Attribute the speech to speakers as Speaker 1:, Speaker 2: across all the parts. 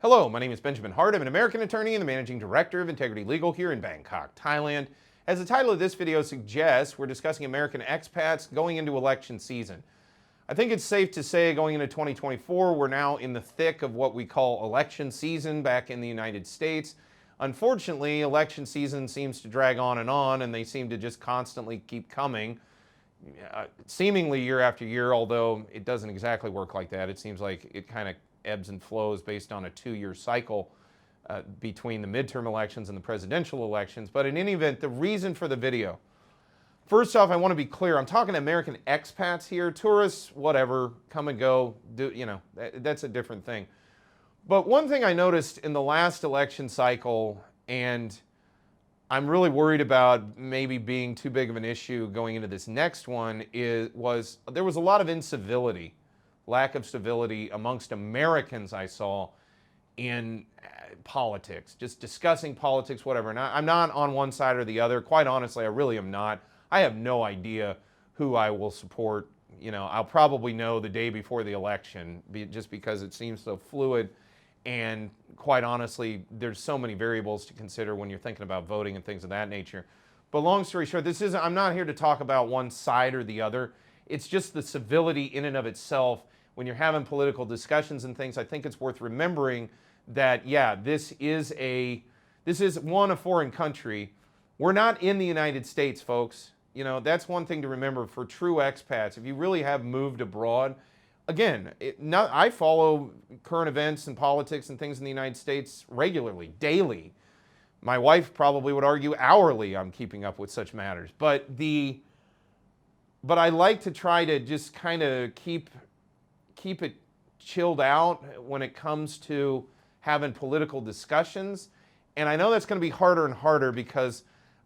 Speaker 1: Hello, my name is Benjamin Hart. I'm an American attorney and the Managing Director of Integrity Legal here in Bangkok, Thailand. As the title of this video suggests, we're discussing American expats going into election season. I think it's safe to say going into 2024, we're now in the thick of what we call election season back in the United States. Unfortunately, election season seems to drag on, and they seem to just constantly keep coming, seemingly year after year, although it doesn't exactly work like that. It seems like it kind of ebbs and flows based on a 2-year cycle between the midterm elections and the presidential elections. But in any event, the reason for the video, first off, I want to be clear. I'm talking to American expats here, tourists, whatever, come and go, that's a different thing. But one thing I noticed in the last election cycle, and I'm really worried about maybe being too big of an issue going into this next one, was there was a lot of incivility, lack of civility amongst Americans I saw in politics, just discussing politics, whatever. And I'm not on one side or the other. Quite honestly, I really am not. I have no idea who I will support. I'll probably know the day before the election, just because it seems so fluid. And quite honestly, there's so many variables to consider when you're thinking about voting and things of that nature. But long story short, I'm not here to talk about one side or the other. It's just the civility in and of itself. When you're having political discussions and things, I think it's worth remembering that, yeah, this is a foreign country. We're not in the United States, folks. That's one thing to remember for true expats. If you really have moved abroad, again, I follow current events and politics and things in the United States regularly, daily. My wife probably would argue hourly I'm keeping up with such matters. But I like to try to just kind of keep it chilled out when it comes to having political discussions. And I know that's going to be harder and harder because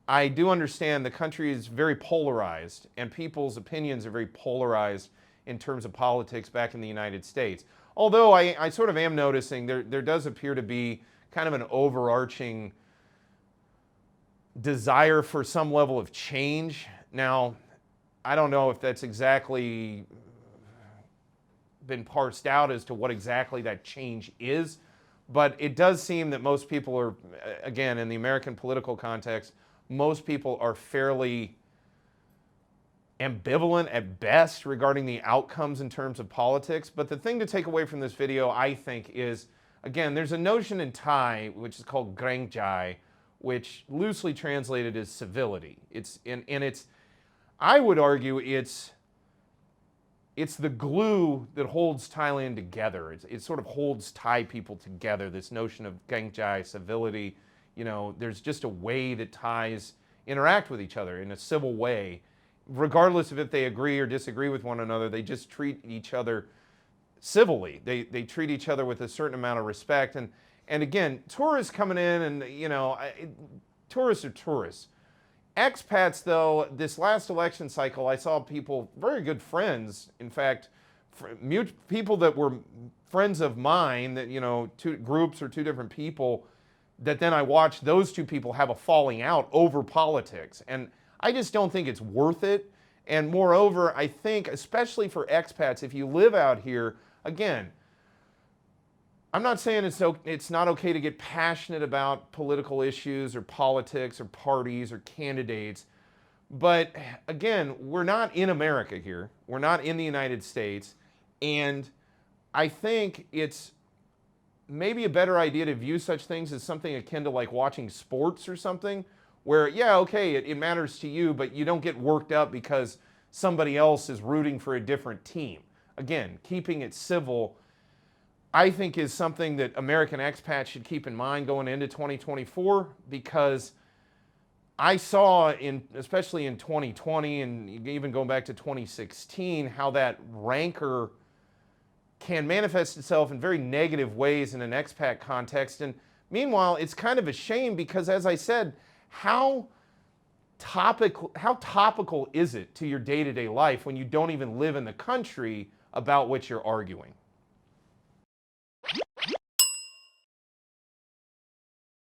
Speaker 1: I do understand the country is very polarized and people's opinions are very polarized in terms of politics back in the United States. Although I sort of am noticing there does appear to be kind of an overarching desire for some level of change. Now, I don't know if that's exactly been parsed out as to what exactly that change is, but it does seem that most people are, again, in the American political context, most people are fairly ambivalent at best regarding the outcomes in terms of politics. But the thing to take away from this video, I think, is, again, there's a notion in Thai which is called greng jai, which loosely translated is civility. I would argue it's the glue that holds Thailand together. It sort of holds Thai people together, this notion of greng jai, civility. There's just a way that Thais interact with each other in a civil way. Regardless of if they agree or disagree with one another, they just treat each other civilly. They treat each other with a certain amount of respect. And again, tourists coming in and, tourists are tourists. Expats, though, this last election cycle, I saw people, very good friends, in fact, people that were friends of mine, that, two groups or two different people, that then I watched those two people have a falling out over politics. And I just don't think it's worth it. And moreover, I think, especially for expats, if you live out here, again, I'm not saying it's not okay to get passionate about political issues or politics or parties or candidates. But again, we're not in America here. We're not in the United States. And I think it's maybe a better idea to view such things as something akin to like watching sports or something, where, yeah, okay, it matters to you, but you don't get worked up because somebody else is rooting for a different team. Again, keeping it civil, I think, is something that American expats should keep in mind going into 2024, because I saw, especially in 2020 and even going back to 2016, how that rancor can manifest itself in very negative ways in an expat context. And meanwhile, it's kind of a shame because, as I said, how topical is it to your day-to-day life when you don't even live in the country about which you're arguing?